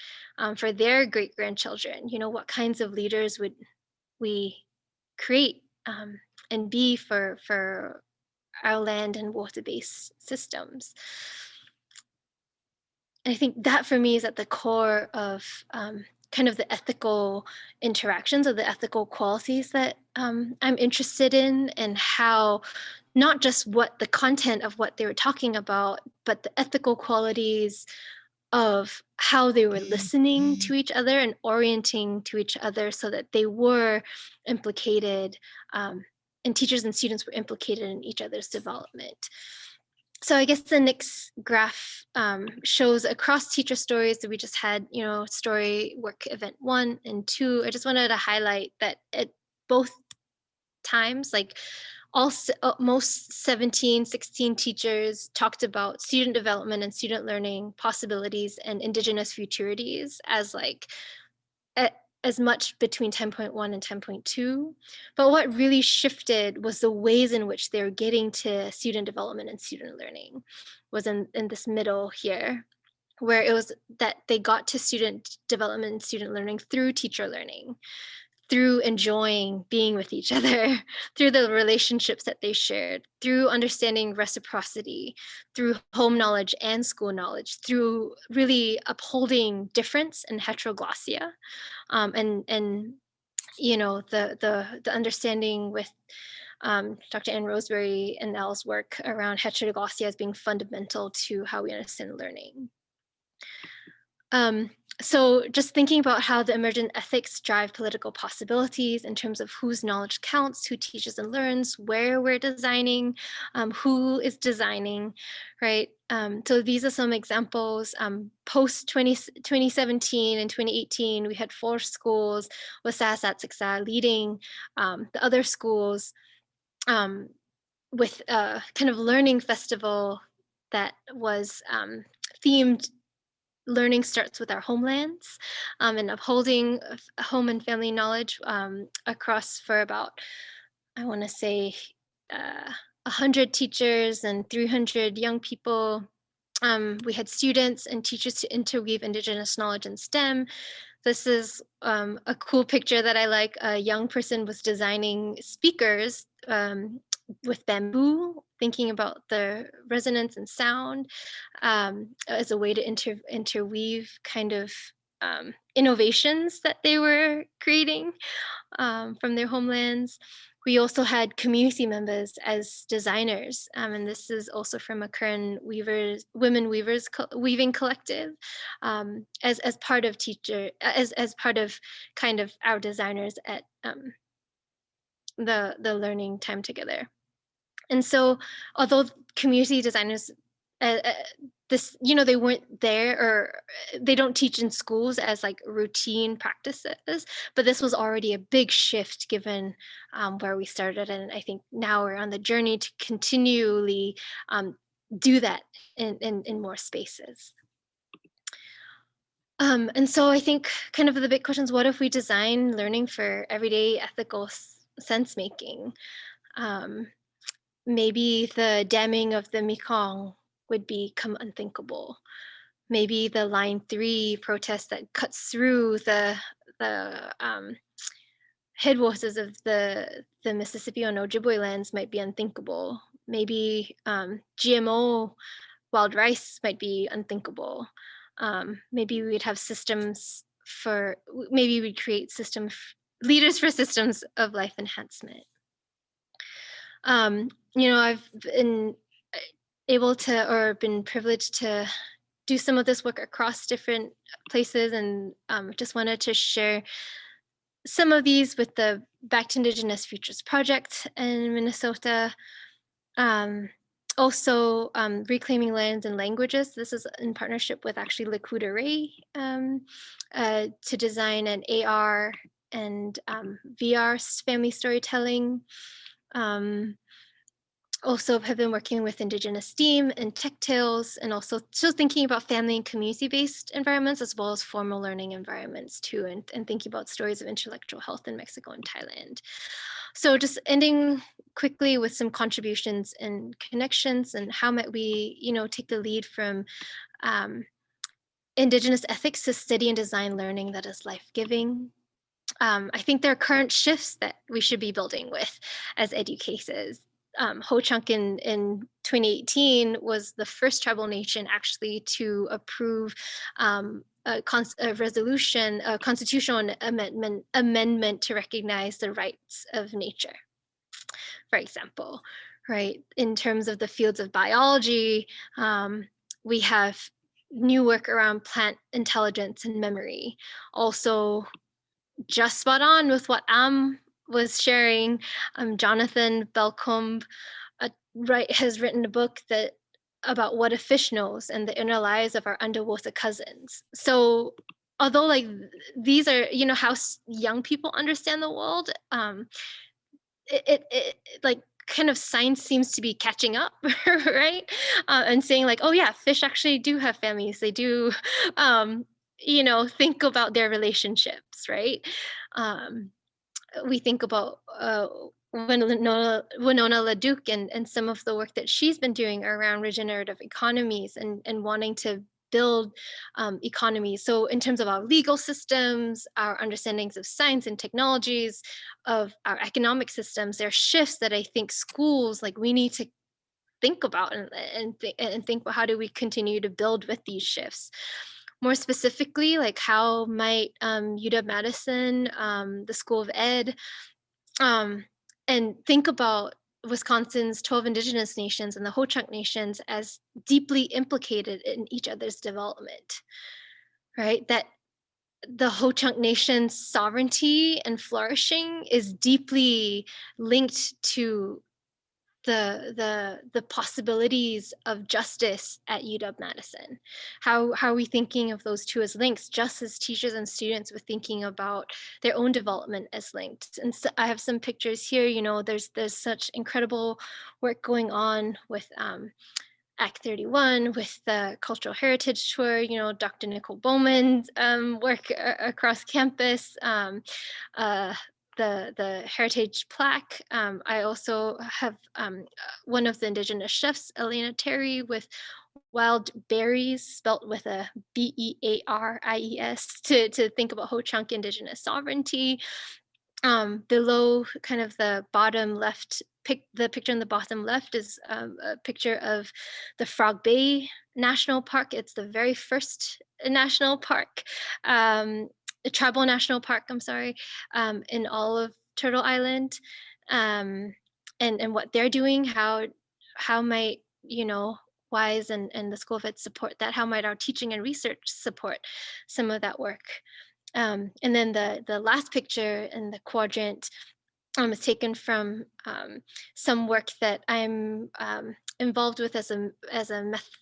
for their great grandchildren? What kinds of leaders would we create, and be for our land and water-based systems? And I think that for me is at the core of kind of the ethical interactions, or the ethical qualities that I'm interested in, and how not just what the content of what they were talking about, but the ethical qualities of how they were listening to each other and orienting to each other, so that they were implicated, and teachers and students were implicated in each other's development. So I guess the next graph shows across teacher stories that we just had, story work event 1 and 2. I just wanted to highlight that at both times, like most 17, 16 teachers talked about student development and student learning possibilities and Indigenous futurities as like as much between 10.1 and 10.2. But what really shifted was the ways in which they're getting to student development and student learning, was in this middle here, where it was that they got to student development and student learning through teacher learning, through enjoying being with each other, through the relationships that they shared, through understanding reciprocity, through home knowledge and school knowledge, through really upholding difference and heteroglossia, and the understanding with Dr. Ann Roseberry and Elle's work around heteroglossia as being fundamental to how we understand learning. So just thinking about how the emergent ethics drive political possibilities in terms of whose knowledge counts, who teaches and learns, where we're designing, who is designing, right? So these are some examples. Post 2017 and 2018, we had 4 schools with Sasat leading the other schools with a kind of learning festival that was themed learning starts with our homelands, and upholding home and family knowledge across for about, I want to say, 100 teachers and 300 young people. We had students and teachers to interweave Indigenous knowledge in STEM. This is a cool picture that I like. A young person was designing speakers with bamboo, thinking about the resonance and sound as a way to interweave kind of innovations that they were creating from their homelands. We also had community members as designers, and this is also from a Karen Women Weavers Weaving Collective, as part of as part of kind of our designers at the learning time together. And so, although community designers, this, they weren't there, or they don't teach in schools as like routine practices, but this was already a big shift given where we started. And I think now we're on the journey to continually do that in more spaces. And so I think kind of the big questions: what if we design learning for everyday ethical sense making? Maybe the damming of the Mekong would become unthinkable. Maybe the Line 3 protest that cuts through the headwaters of the Mississippi on Ojibwe lands might be unthinkable. Maybe GMO wild rice might be unthinkable. Maybe we'd have maybe we'd create leaders for systems of life enhancement. I've been able to, or been privileged to do some of this work across different places, and just wanted to share some of these with the Back to Indigenous Futures Project in Minnesota. Also, Reclaiming Lands and Languages. This is in partnership with actually Lakuta Ray to design an AR and VR family storytelling. Also have been working with Indigenous STEAM and Tech Tales, and also still thinking about family and community-based environments as well as formal learning environments too, and thinking about stories of intellectual health in Mexico and Thailand. So just ending quickly with some contributions and connections, and how might we, take the lead from Indigenous ethics to study and design learning that is life-giving. I think there are current shifts that we should be building with as educators. Ho-Chunk in 2018 was the first tribal nation actually to approve a constitutional amendment to recognize the rights of nature, for example, right? In terms of the fields of biology, we have new work around plant intelligence and memory. Also, just spot on with what was sharing. Jonathan Belcombe has written a book about what a fish knows and the inner lives of our underwater cousins. So although these are, how young people understand the world, it kind of science seems to be catching up, right? And saying oh yeah, fish actually do have families. They do, think about their relationships, right? We think about Winona LaDuke and some of the work that she's been doing around regenerative economies and wanting to build economies. So in terms of our legal systems, our understandings of science and technologies, of our economic systems, there are shifts that I think schools, we need to think about and think about how do we continue to build with these shifts. More specifically, how might UW-Madison, the School of Ed, and think about Wisconsin's 12 Indigenous nations and the Ho-Chunk nations as deeply implicated in each other's development, right? That the Ho-Chunk nation's sovereignty and flourishing is deeply linked to the possibilities of justice at UW-Madison. How are we thinking of those two as links, just as teachers and students were thinking about their own development as linked? And so I have some pictures here. There's such incredible work going on with Act 31 with the cultural heritage tour, Dr. Nicole Bowman's work across campus, the heritage plaque. I also have one of the Indigenous chefs, Elena Terry, with wild berries, spelt with a Bearies, to think about Ho-Chunk Indigenous sovereignty. Below kind of the bottom left, the picture in the bottom left is a picture of the Frog Bay National Park. It's the very first national park, a tribal national park, I'm sorry, in all of Turtle Island. And what they're doing, how might, WISE and the School of Ed support that? How might our teaching and research support some of that work? And then the last picture in the quadrant is taken from some work that I'm involved with as a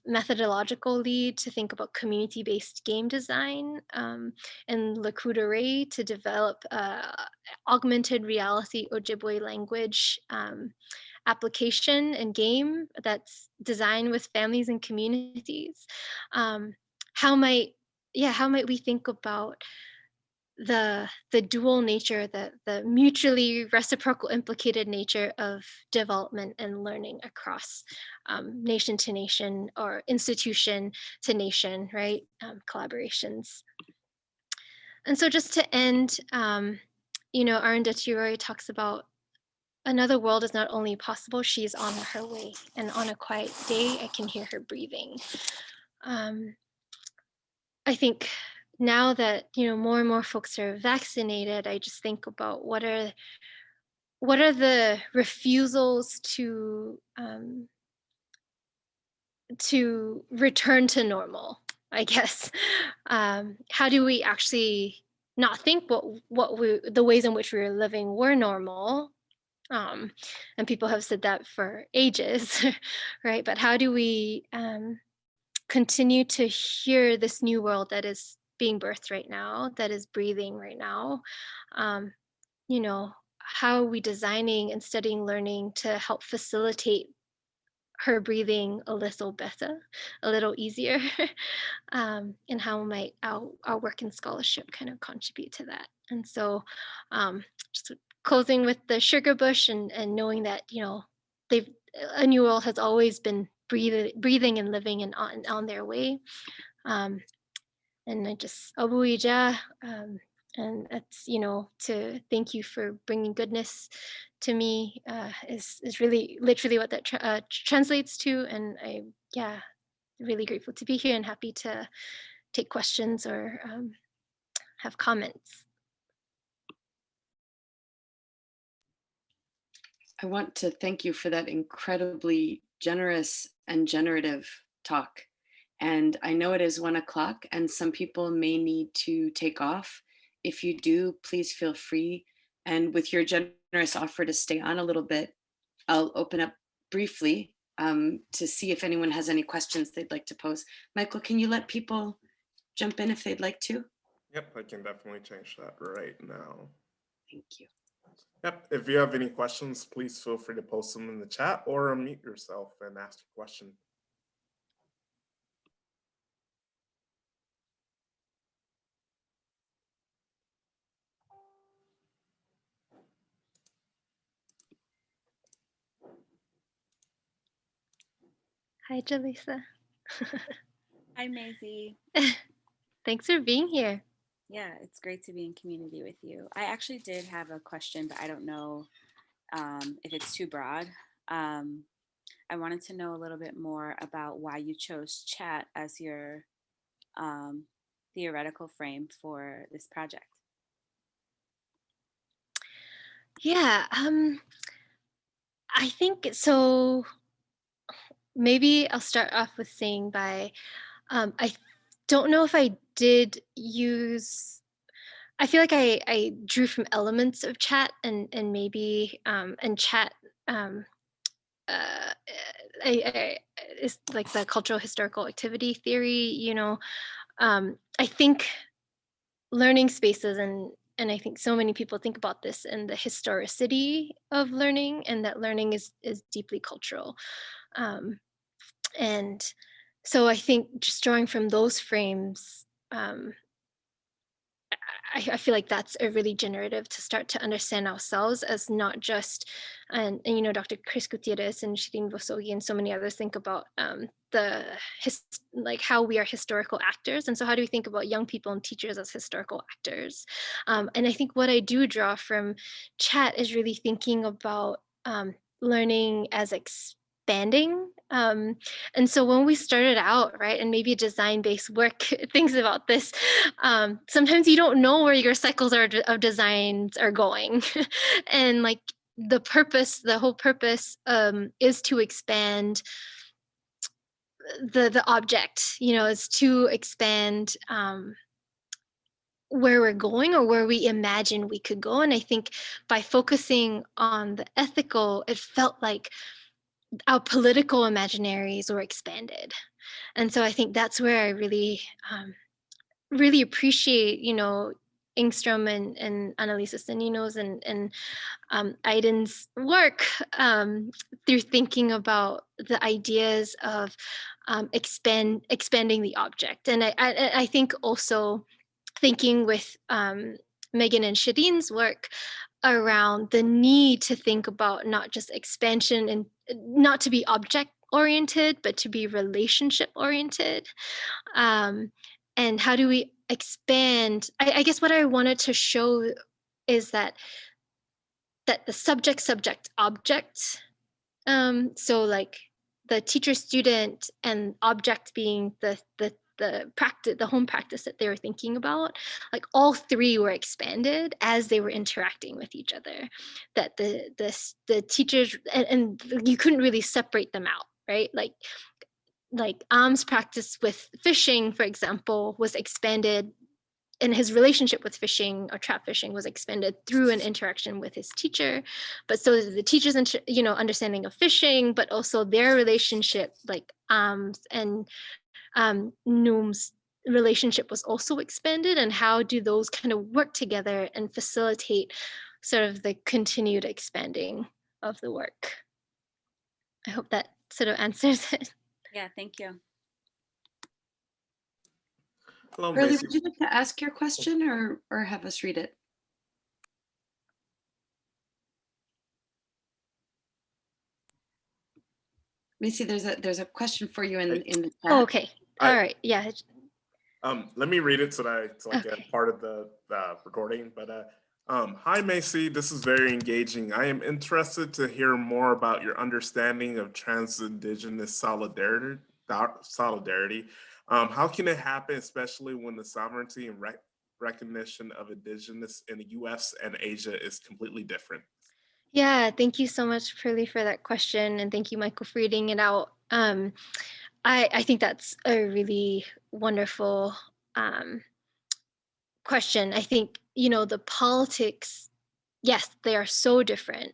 methodological lead to think about community-based game design and Le Coup d'Oreille to develop augmented reality Ojibwe language application and game that's designed with families and communities. How might we think about the dual nature, the mutually reciprocal implicated nature of development and learning across nation to nation or institution to nation, right? Collaborations. And so just to end, Arundhati Roy talks about another world is not only possible, she's on her way. And on a quiet day, I can hear her breathing. I think now that more and more folks are vaccinated, I just think about what are the refusals to return to normal, I guess. How do we actually not think the ways in which we were living were normal? And people have said that for ages, right? But how do we continue to hear this new world that is being birthed right now, that is breathing right now? How are we designing and studying learning to help facilitate her breathing a little better, a little easier? And how might our work in scholarship kind of contribute to that? And so just closing with the sugar bush and knowing that, a new world has always been breathing and living and on their way. And I just Abuija, and that's to thank you for bringing goodness to me is really literally what that translates to. And I really grateful to be here and happy to take questions or have comments. I want to thank you for that incredibly generous and generative talk. And I know it is 1 o'clock and some people may need to take off. If you do, please feel free. And with your generous offer to stay on a little bit, I'll open up briefly to see if anyone has any questions they'd like to pose. Michael, can you let people jump in if they'd like to? Yep, I can definitely change that right now. Thank you. Yep, if you have any questions, please feel free to post them in the chat or unmute yourself and ask a question. Hi, Jalisa. Hi, Maisie. Thanks for being here. Yeah, it's great to be in community with you. I actually did have a question, but I don't know if it's too broad. I wanted to know a little bit more about why you chose chat as your theoretical frame for this project. Yeah, I think so. Maybe I'll start off with saying I don't know if I did use, I feel like I drew from elements of chat and maybe and chat is like the cultural historical activity theory, I think learning spaces and I think so many people think about this and the historicity of learning and that learning is deeply cultural. And so I think just drawing from those frames, I feel like that's a really generative to start to understand ourselves as not just, and you know, Dr. Chris Gutierrez and Shirin Vosogi and so many others think about like how we are historical actors. And so how do we think about young people and teachers as historical actors? And I think what I do draw from chat is really thinking about learning as expanding. And so when we started out, right, and maybe design-based work thinks about this, sometimes you don't know where your cycles of designs are going. And like the whole purpose is to expand the object, you know, is to expand where we're going or where we imagine we could go. And I think by focusing on the ethical, it felt like our political imaginaries were expanded. And so I think that's where I really, really appreciate, you know, Engstrom and Annalisa Stanino's and Aiden's work through thinking about the ideas of expanding the object. And I think also thinking with Megan and Shadeen's work around the need to think about not just expansion and not to be object oriented, but to be relationship oriented. And how do we expand? I guess what I wanted to show is that the subject object, so like the teacher student and object being the practice, the home practice that they were thinking about, like all three were expanded as they were interacting with each other. That the teachers and you couldn't really separate them out, right? Like Am's practice with fishing, for example, was expanded, and his relationship with fishing or trap fishing was expanded through an interaction with his teacher. But so the teacher's understanding of fishing, but also their relationship, like Am's and Noom's relationship was also expanded. And how do those kind of work together and facilitate sort of the continued expanding of the work? I hope that sort of answers it. Yeah, thank you. Hello, Hurley, Meixi. would you like to ask your question or have us read it? Maisie, there's a question for you in the chat. Oh, okay. All right. Yeah. Let me read it so that it's like Okay. a part of the recording. But hi, Macy. This is very engaging. I am interested to hear more about your understanding of trans-indigenous solidarity. How can it happen, especially when the sovereignty and recognition of indigenous in the U.S. and Asia is completely different? Yeah, thank you so much, Pearly, for that question. And thank you, Michael, for reading it out. I think that's a really wonderful question. I think, you know, the politics, yes, they are so different,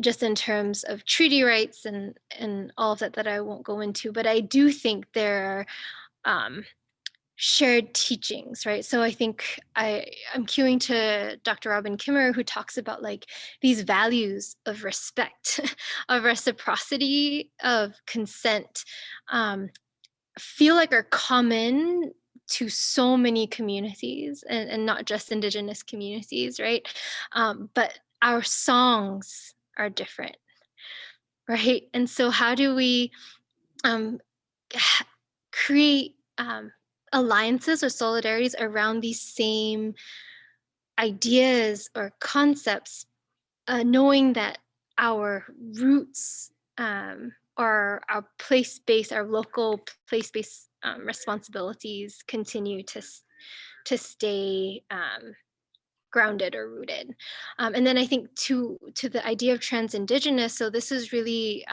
just in terms of treaty rights and all of that I won't go into. But I do think there are shared teachings, right? So I think I'm cueing to Dr. Robin Kimmer, who talks about like these values of respect, of reciprocity, of consent, feel like are common to so many communities and not just Indigenous communities, right? But our songs are different, right? And so how do we create alliances or solidarities around these same ideas or concepts, knowing that our roots or our place-based, our local place-based responsibilities continue to stay grounded or rooted. And then I think to the idea of trans-indigenous, so this is really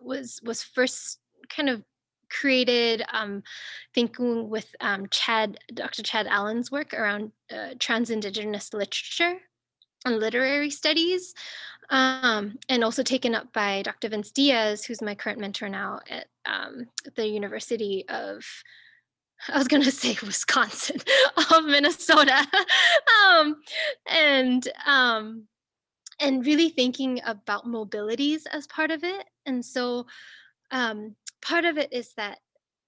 was first kind of created thinking with Dr. Chad Allen's work around trans-indigenous literature and literary studies, and also taken up by Dr. Vince Diaz, who's my current mentor now at the University of, I was going to say Wisconsin, of Minnesota. And really thinking about mobilities as part of it. And so part of it is that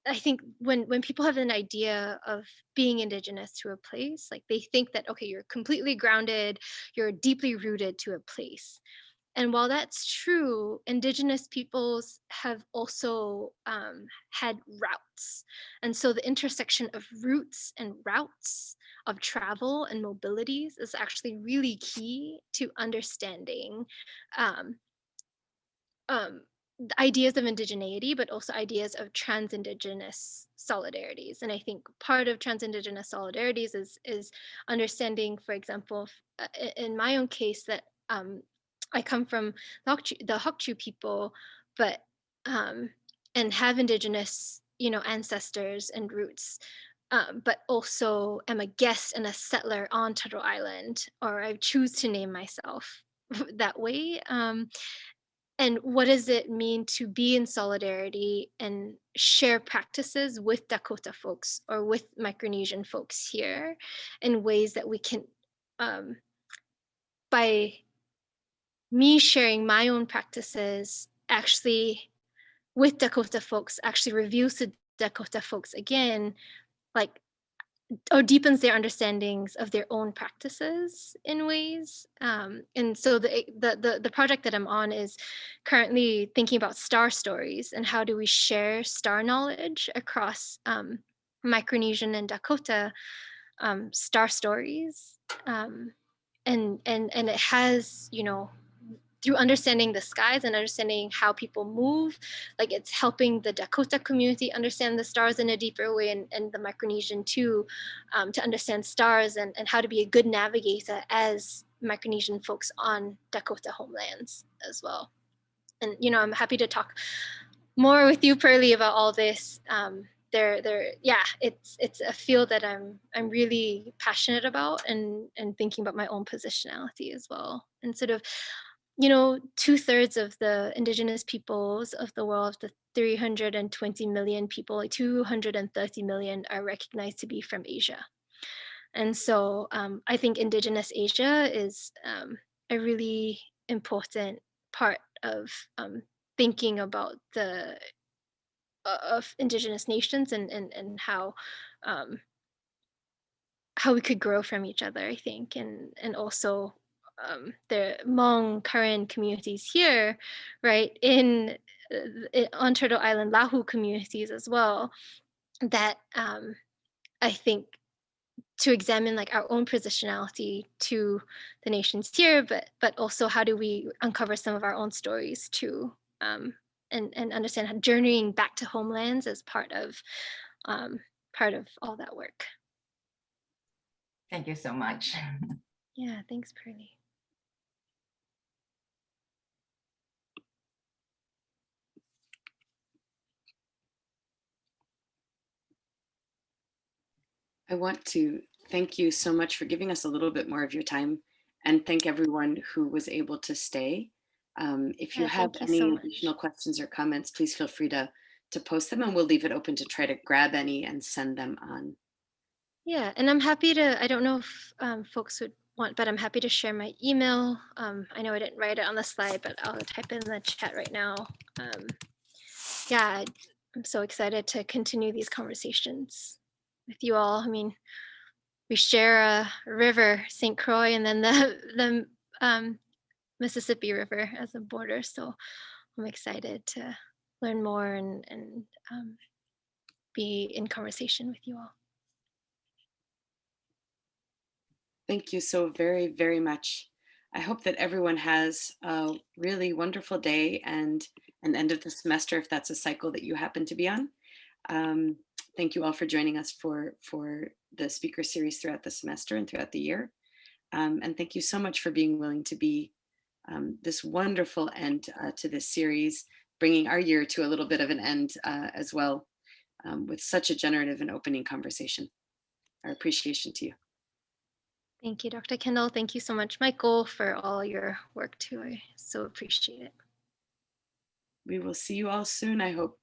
I think when people have an idea of being Indigenous to a place, like they think that, okay, you're completely grounded, you're deeply rooted to a place. And while that's true, Indigenous peoples have also had routes. And so the intersection of roots and routes of travel and mobilities is actually really key to understanding um, um, the ideas of indigeneity, but also ideas of trans-indigenous solidarities. And I think part of trans-indigenous solidarities is understanding, for example, in my own case, that I come from the Hokchiu people, but and have indigenous, ancestors and roots. But also am a guest and a settler on Turtle Island, or I choose to name myself that way. And what does it mean to be in solidarity and share practices with Dakota folks or with Micronesian folks here in ways that we can, by me sharing my own practices, actually with Dakota folks, actually reveals to Dakota folks again, like, or deepens their understandings of their own practices in ways. And so the project that I'm on is currently thinking about star stories and how do we share star knowledge across Micronesian and Dakota star stories. And it has, through understanding the skies and understanding how people move, like it's helping the Dakota community understand the stars in a deeper way, and the Micronesian too, to understand stars and how to be a good navigator as Micronesian folks on Dakota homelands as well. And I'm happy to talk more with you, Pearly, about all this. Yeah, it's a field that I'm really passionate about, and thinking about my own positionality as well, and sort of 2/3 of the indigenous peoples of the world, the 320 million people, like 230 million are recognized to be from Asia. And so I think indigenous Asia is a really important part of thinking about the of indigenous nations, and how we could grow from each other, I think, and also the Hmong Karen communities here, right, on Turtle Island, Lahu communities as well, that I think to examine like our own positionality to the nations here, but also how do we uncover some of our own stories too, and understand how journeying back to homelands as part of all that work. Thank you so much. Yeah, thanks, Pearly. I want to thank you so much for giving us a little bit more of your time, and thank everyone who was able to stay. If you Yeah, have thank you any so much. additional questions or comments, please feel free to post them, and we'll leave it open to try to grab any and send them on. Yeah, and I'm happy to, I don't know if folks would want, but I'm happy to share my email. I know I didn't write it on the slide, but I'll type it in the chat right now. Yeah, I'm so excited to continue these conversations with you all. I mean, we share a river, St. Croix, and then the Mississippi River as a border. So I'm excited to learn more and be in conversation with you all. Thank you so very, very much. I hope that everyone has a really wonderful day and an end of the semester, if that's a cycle that you happen to be on. Thank you all for joining us for the speaker series throughout the semester and throughout the year. And thank you so much for being willing to be this wonderful end to this series, bringing our year to a little bit of an end as well, with such a generative and opening conversation. Our appreciation to you. Thank you, Dr. Kendall. Thank you so much, Michael, for all your work too. I so appreciate it. We will see you all soon, I hope.